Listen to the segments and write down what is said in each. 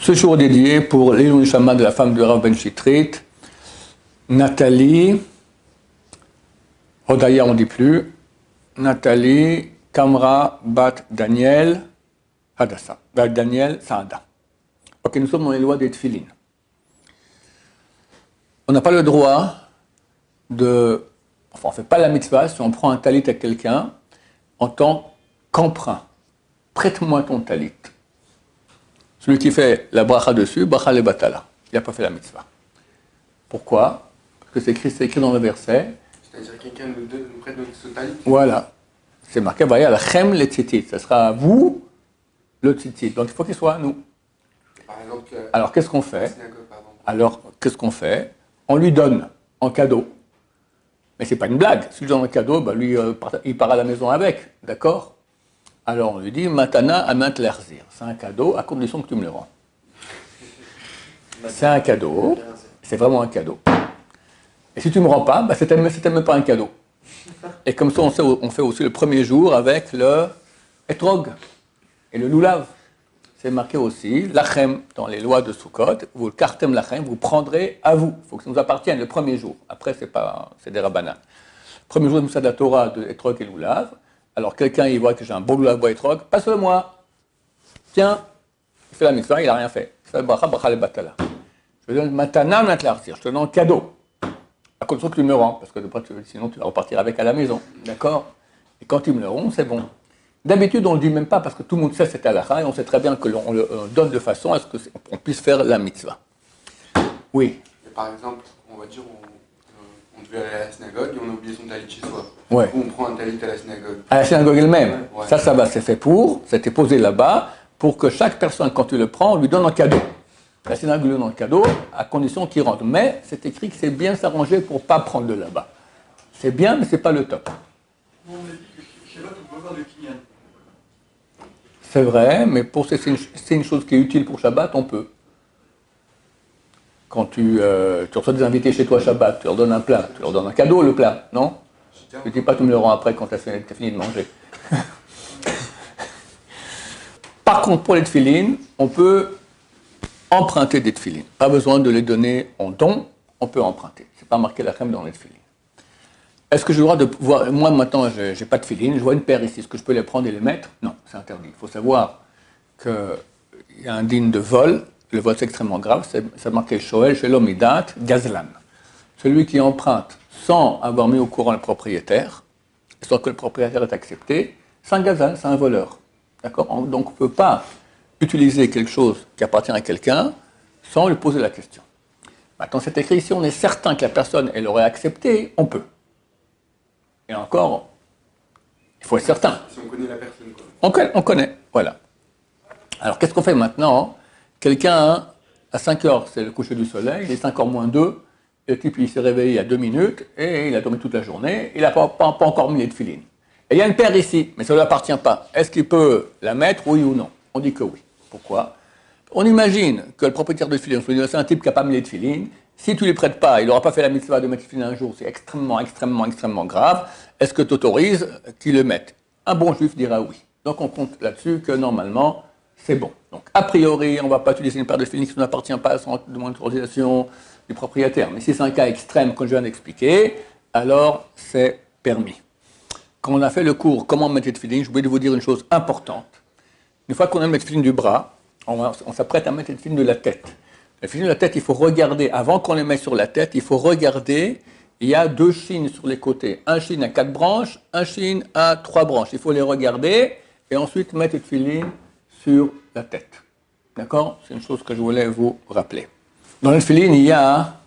Ce jour dédié pour l'Ilun Neshama de la femme de Rav Ben Chitrit, Nathalie, Hodaya on ne dit plus, Nathalie, Kamra, Bat Daniel, Hadassah, Bat Daniel, Saada. Ok, nous sommes dans les lois des tefilines. On n'a pas le droit de... Enfin, on ne fait pas la mitzvah si on prend un talit à quelqu'un en tant qu'emprunt. Prête-moi ton talit. Celui qui fait la bracha dessus, bracha le batala. Il n'a pas fait la mitzvah. Pourquoi? Parce que c'est écrit dans le verset. C'est-à-dire que quelqu'un nous prête ce talit. Voilà. C'est marqué, la chem le tzitzit. Ce sera à vous le tzitzit. Donc il faut qu'il soit à nous. Par exemple, alors qu'est-ce qu'on fait? On lui donne en cadeau. Mais c'est pas une blague. Si lui donne un cadeau, lui, il part à la maison avec. D'accord? Alors on lui dit, Matana amat l'erzir. C'est un cadeau à condition que tu me le rends. C'est un cadeau. C'est vraiment un cadeau. Et si tu ne me rends pas, c'était même pas un cadeau. Et comme ça, on fait aussi le premier jour avec le etrog et le loulav. C'est marqué aussi, lachem, dans les lois de Sukkot, vous le kartem lachem, vous prendrez à vous. Il faut que ça nous appartienne le premier jour. Après, c'est des rabbanan. Premier jour de Moussa de la Torah de etrog et loulav. Alors quelqu'un, il voit que j'ai un beau loulav bois etrog, passe-le-moi. Tiens, il fait la mitzvah, il n'a rien fait. Il fait bracha le batala. Je te donne matana matlarzir, je te donne un cadeau. À condition que tu me le rends, parce que sinon tu vas repartir avec à la maison. D'accord? Et quand tu me le rends, c'est bon. D'habitude, on ne le dit même pas parce que tout le monde sait cette halakha et on sait très bien que l'on le donne de façon à ce qu'on puisse faire la mitzvah. Oui. Et par exemple, on va dire, on devait aller à la synagogue et on a oublié son talit chez soi. Ouais. Ou on prend un talit à la synagogue. À la synagogue elle-même. Ouais. Ça va, c'est fait pour, c'était posé là-bas, pour que chaque personne, quand tu le prends, on lui donne un cadeau. La synagogue lui donne un cadeau, à condition qu'il rentre. Mais c'est écrit que c'est bien s'arranger pour ne pas prendre de là-bas. C'est bien, mais ce n'est pas le top. On a dit que Shabbat, on peut faire du kinyan. C'est vrai, mais c'est une chose qui est utile pour Shabbat, on peut. Quand tu reçois des invités chez toi Shabbat, tu leur donnes un plat, tu leur donnes un cadeau, le plat, non? Je ne dis pas tu me le rends après quand tu as fini de manger. Par contre, pour les tefilines, on peut emprunter des tefilines. Pas besoin de les donner en don, on peut emprunter. Ce n'est pas marqué la crème dans les tefilines. Est-ce que j'ai le droit de voir... Moi, maintenant, je n'ai pas de tefilines, je vois une paire ici. Est-ce que je peux les prendre et les mettre? Non, c'est interdit. Il faut savoir qu'il y a un digne de vol. Le vol, c'est extrêmement grave. C'est marqué Shoel, Shelom Idat, Gazlan. Celui qui emprunte sans avoir mis au courant le propriétaire, sans que le propriétaire ait accepté, c'est un Gazlan, c'est un voleur. D'accord? Donc, on ne peut pas utiliser quelque chose qui appartient à quelqu'un sans lui poser la question. Maintenant, c'est écrit ici, on est certain que la personne, elle aurait accepté, on peut. Et encore, il faut être certain. Si on connaît la personne, quoi. On connaît, voilà. Alors, qu'est-ce qu'on fait maintenant? Quelqu'un, à 5 heures, c'est le coucher du soleil, il est 5 heures moins 2, et le type, il s'est réveillé il y a 2 minutes, et il a dormi toute la journée, il n'a pas encore mis les tefilines. Et il y a une paire ici, mais ça ne lui appartient pas. Est-ce qu'il peut la mettre, oui ou non? On dit que oui. Pourquoi? On imagine que le propriétaire de tefilines, c'est un type qui n'a pas mis les tefilines. Si tu ne les prêtes pas, il n'aura pas fait la mitzvah de mettre les tefilines un jour, c'est extrêmement grave. Est-ce que tu autorises qu'il le mette? Un bon juif dira oui. Donc on compte là-dessus que normalement, c'est bon. Donc a priori, on ne va pas utiliser une paire de tefilines qui n'appartient pas sans demande d'autorisation du propriétaire. Mais si c'est un cas extrême, comme je viens d'expliquer, alors c'est permis. Quand on a fait le cours Comment mettre les tefilines, je voulais vous dire une chose importante. Une fois qu'on a mis les tefilines du bras, on s'apprête à mettre les tefilines de la tête. Les tefilines de la tête, il faut regarder, avant qu'on les mette sur la tête, il faut regarder, il y a 2 chines sur les côtés. Un chine à 4 branches, un chine à 3 branches. Il faut les regarder et ensuite mettre les tefilines sur la tête. D'accord? C'est une chose que je voulais vous rappeler. Dans les tefilines, il y a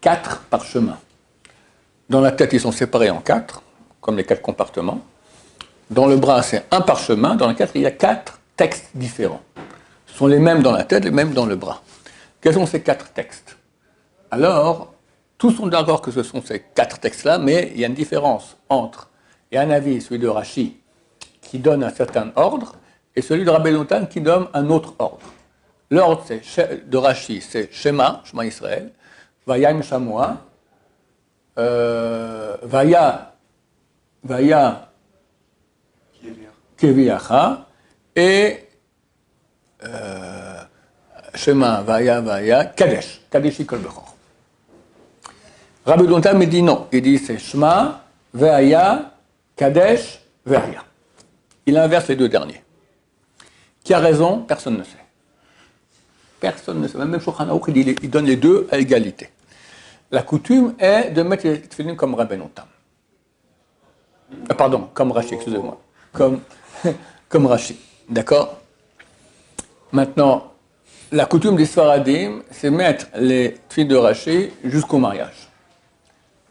4 parchemins. Dans la tête, ils sont séparés en 4, comme les 4 compartiments. Dans le bras, c'est un parchemin. Dans les 4, il y a 4 textes différents. Ce sont les mêmes dans la tête, les mêmes dans le bras. Quels sont ces 4 textes? Alors, tous sont d'accord que ce sont ces 4 textes-là, mais il y a une différence entre, il y a un avis, celui de Rashi, qui donne un certain ordre, et celui de Rabbi Natan qui donne un autre ordre. L'ordre de Rashi, c'est Shema Israël, Vaya Mishamua, Vaya Keviacha, et Shema, Vaya, Kadesh. Kadeshi Kol Bechor. Rabbi Dontam, il dit non. Il dit c'est Shema, Vaya, Kadesh, Vaya. Il inverse les deux derniers. Qui a raison? Personne ne sait. Personne ne sait. Même Shulchan Aruch, il donne les deux à égalité. La coutume est de mettre les tefillin comme Rabbi Dontam. Pardon, comme Rashi, excusez-moi. Comme Rashi. D'accord? Maintenant, la coutume des Sfaradim, c'est mettre les tefillin de Rashi jusqu'au mariage.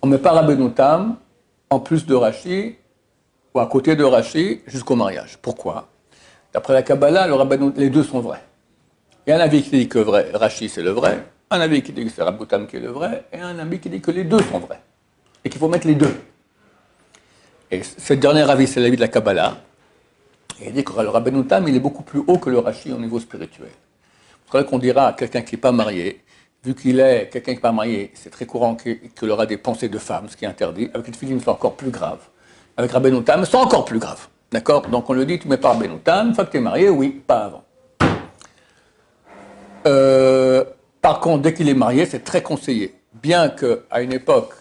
On ne met pas Rabbi Dontam en plus de Rashi ou à côté de Rashi jusqu'au mariage. Pourquoi? D'après la Kabbalah, les deux sont vrais. Il y a un avis qui dit que Rashi c'est le vrai, un avis qui dit que c'est Rabbi Dontam qui est le vrai, et un avis qui dit que les deux sont vrais. Et qu'il faut mettre les deux. Et ce dernier avis, c'est l'avis de la Kabbalah. Et il dit que le Rabbi Dontam, il est beaucoup plus haut que le Rashi au niveau spirituel. C'est vrai qu'on dira à quelqu'un qui n'est pas marié, vu qu'il est quelqu'un qui n'est pas marié, c'est très courant qu'il aura des pensées de femme, ce qui est interdit. Avec les tefillin, c'est encore plus grave. Avec Rabbi Dontam, c'est encore plus grave. D'accord? Donc on le dit, tu ne mets pas Rabbi Dontam, une fois que tu es marié, oui, pas avant. Par contre, dès qu'il est marié, c'est très conseillé. Bien qu'à une époque,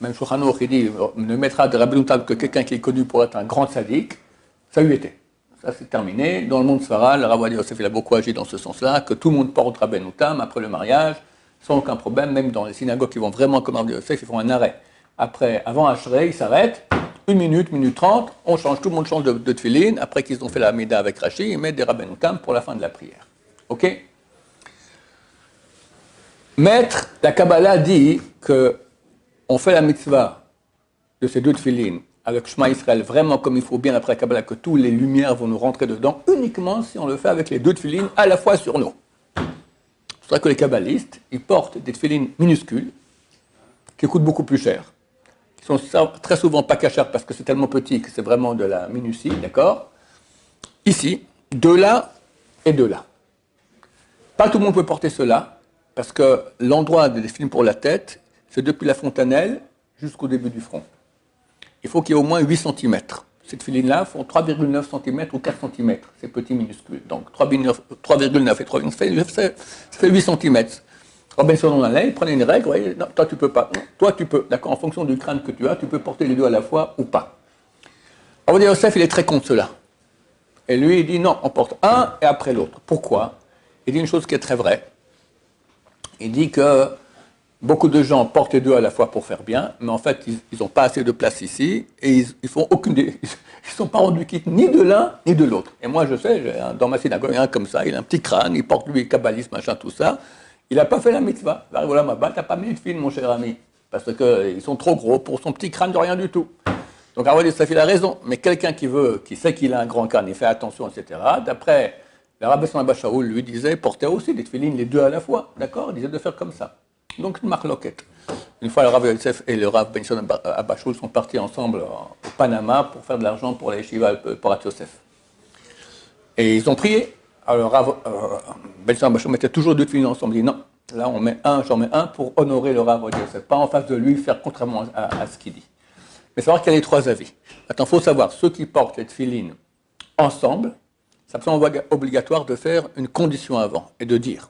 même Shulchan Aruch, il dit, ne mettra de Rabbi Dontam que quelqu'un qui est connu pour être un grand sadique, ça lui était. Ça, c'est terminé. Dans le monde Sfarad, le Rav Ovadia Yosef, il a beaucoup agi dans ce sens-là, que tout le monde porte Rabbi Dontam après le mariage, sans aucun problème. Même dans les synagogues qui vont vraiment comme Rav Ovadia Yosef, ils font un arrêt. Après, avant Ashrei, ils s'arrêtent, 1 minute, 1 minute 30, on change, tout le monde change de tefillin. Après qu'ils ont fait la Hamida avec Rashi, ils mettent des Rabbi Dontam pour la fin de la prière. Ok? Maître, la Kabbalah dit qu'on fait la mitzvah de ces deux tefillin avec Shema Israël, vraiment comme il faut bien après la Kabbalah, que toutes les lumières vont nous rentrer dedans, uniquement si on le fait avec les deux tefillin à la fois sur nous. C'est pour ça que les kabbalistes, ils portent des tefillin minuscules, qui coûtent beaucoup plus cher, qui sont très souvent pas cachers parce que c'est tellement petit que c'est vraiment de la minutie, d'accord? Ici, de là et de là. Pas tout le monde peut porter cela, parce que l'endroit des tefillin pour la tête, c'est depuis la fontanelle jusqu'au début du front. Il faut qu'il y ait au moins 8 cm. Ces tefillin-là font 3,9 cm ou 4 cm, ces petits minuscules. Donc 3,9 et 3,9, ça fait 8 cm. Rabbi Shimon allait, il prenait une règle, voyez, non, toi tu peux pas, non, toi tu peux, d'accord, en fonction du crâne que tu as, tu peux porter les deux à la fois ou pas. Rav Ovadia Yosef, il est très contre cela. Et lui, il dit non, on porte un et après l'autre. Pourquoi? Il dit une chose qui est très vraie. Il dit que beaucoup de gens portent les deux à la fois pour faire bien, mais en fait, ils n'ont pas assez de place ici et ils font aucune ils ne sont pas rendus quittes ni de l'un ni de l'autre. Et moi, je sais, dans ma synagogue, il y a un comme ça, il a un petit crâne, il porte lui kabbaliste, machin, tout ça. Il n'a pas fait la mitzvah. Voilà, ma balle, tu n'as pas mis de film, mon cher ami, parce qu'ils sont trop gros pour son petit crâne de rien du tout. Donc, Rav Ovadia Yosef, il a raison. Mais quelqu'un qui sait qu'il a un grand crâne, il fait attention, etc. D'après le Rabbi Abba Shaul, lui disait, portez aussi des tefillin les deux à la fois, d'accord? Il disait de faire comme ça. Donc, une marloquette. Une fois, le Rav Yosef et le Rav Ben Shimon Abba Shaul sont partis ensemble au Panama pour faire de l'argent pour la yeshiva pour Yosef. Et ils ont prié. Alors, Rav Ben Shimon Abba Shaul mettait toujours deux tefillin ensemble. Il dit non, là, j'en mets un pour honorer le Rav Yosef, pas en face de lui, faire contrairement à ce qu'il dit. Mais savoir qu'il y a les trois avis. Maintenant, il faut savoir, ceux qui portent les tefillin ensemble, c'est absolument obligatoire de faire une condition avant et de dire,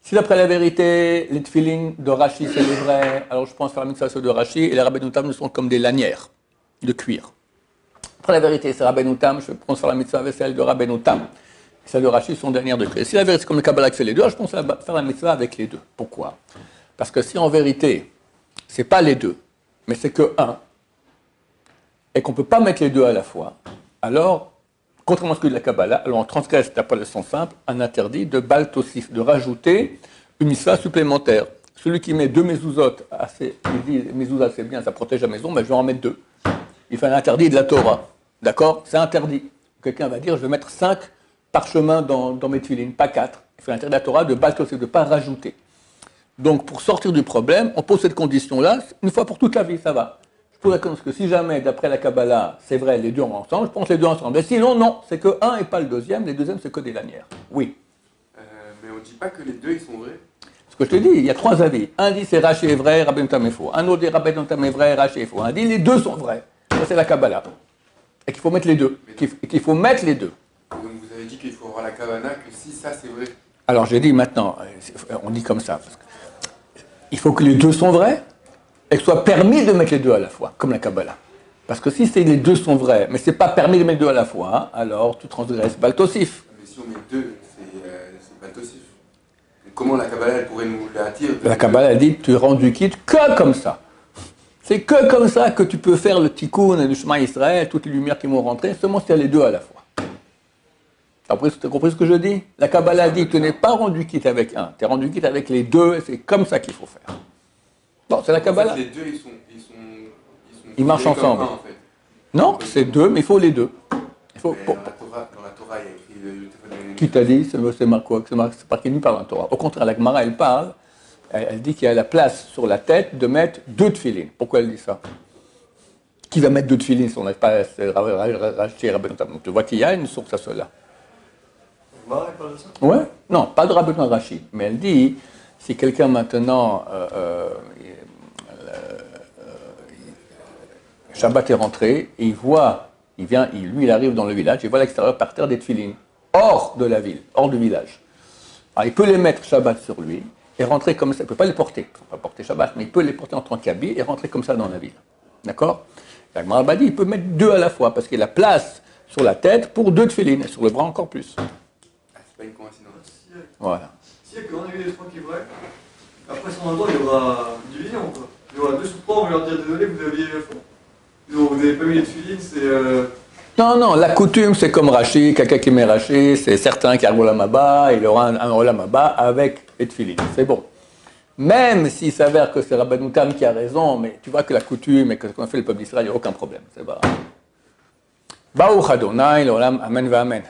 si d'après la vérité, les tefillin de Rashi c'est les vrais, alors je pense faire la mitzvah de Rashi et les Rabbi Dontam ne sont comme des lanières de cuir. Après la vérité, c'est Rabbi Dontam, je pense faire la mitzvah avec celle de Rabbi Dontam. Celles de Rashi sont des lanières de cuir. Et si la vérité c'est comme le Kabbalah qui fait les deux, alors je pense faire la mitzvah avec les deux. Pourquoi? Parce que si en vérité, c'est pas les deux, mais c'est que un, et qu'on ne peut pas mettre les deux à la fois, alors contrairement à ce que dit la Kabbalah, alors on transgresse, d'après le sens simple, un interdit de bal tossif, de rajouter une mitzvah supplémentaire. Celui qui met 2 mezuzot, il dit mezuzah c'est bien, ça protège la maison, mais je vais en mettre 2. Il fait un interdit de la Torah. D'accord? C'est interdit. Quelqu'un va dire, je vais mettre 5 parchemins dans mes tefillin, pas 4. Il fait l'interdit de la Torah de bal tossif, de ne pas rajouter. Donc pour sortir du problème, on pose cette condition-là, une fois pour toute la vie, ça va. Parce que si jamais, d'après la Kabbalah, c'est vrai, les deux ensemble, je pense les deux ensemble. Mais sinon, non, c'est que un et pas le deuxième, les deuxièmes, c'est que des lanières. Oui. Mais on ne dit pas que les deux, ils sont vrais. Ce que je te dis, il y a 3 avis. Un dit c'est Rashi est vrai, Rabbi Dontam est faux. Un autre dit Rabbi Dontam est vrai, Rashi est faux. Un dit les deux sont vrais. Ça, c'est la Kabbalah. Et qu'il faut mettre les deux. Et qu'il faut mettre les deux. Donc vous avez dit qu'il faut avoir la Kavanah, que si ça c'est vrai. Alors j'ai dit maintenant, on dit comme ça, parce que il faut que les deux sont vrais et que ce soit permis de mettre les deux à la fois, comme la Kabbalah. Parce que si les deux sont vrais, mais ce n'est pas permis de mettre deux à la fois, alors tu transgresses Baltosif. Mais si on met deux, c'est pas tossif. Comment la Kabbalah elle pourrait nous l'attirer? La Kabbalah a dit tu es rendu quitte que comme ça. C'est que comme ça que tu peux faire le tikkun et le Shema Israël, toutes les lumières qui vont rentrer, seulement si tu as les deux à la fois. Tu as compris ce que je dis? La Kabbalah dit tu n'es pas rendu quitte avec un, tu es rendu quitte avec les deux, et c'est comme ça qu'il faut faire. Bon, c'est la Kabbalah. En fait, les deux, Ils marchent liés comme ensemble. un, en fait. Non, c'est deux, mais il faut les deux. Il faut, Mais dans la Torah, il y a écrit le qui t'a dit? C'est marqué nulle part dans la Torah. Au contraire, la Gemara, elle parle, elle dit qu'il y a la place sur la tête de mettre deux tefilines. Pourquoi elle dit ça? Qui va mettre deux tefilines si on n'a pas racheté Rabbeinu Tam? Tu vois qu'il y a une source à cela. Voilà, il parle de ça. Ouais? Non, pas de Rabbeinu Rashi. Mais elle dit, si quelqu'un maintenant, Shabbat est rentré, et il voit, lui il arrive dans le village, il voit à l'extérieur par terre des tefilines, hors de la ville, hors du village. Alors il peut les mettre Shabbat sur lui, et rentrer comme ça, il ne peut pas les porter, il ne faut pas porter Shabbat, mais il peut les porter en tant qu'habit et rentrer comme ça dans la ville. D'accord? La Gemara dit, il peut mettre deux à la fois, parce qu'il a la place sur la tête pour deux tefilines, et sur le bras encore plus. Ah, c'est pas une coïncidence. Voilà. Si on a eu les trois qui vrais, après son endroit, il y aura division, quoi. Il y aura deux sous trois, on va leur dire désolé, vous aviez fond. Vous n'avez pas mis les filines, c'est. Non, la coutume, c'est comme Rashi, quelqu'un qui met Rashi, c'est certain qu'il y a un Olam Haba, il aura un Olam Haba avec les tefilines, c'est bon. Même s'il s'avère que c'est Rabbeinu Tam qui a raison, mais tu vois que la coutume et que ce qu'on a fait le peuple d'Israël, il n'y a aucun problème, c'est pas. Baruch Adonai, l'Olam, Amen va Amen.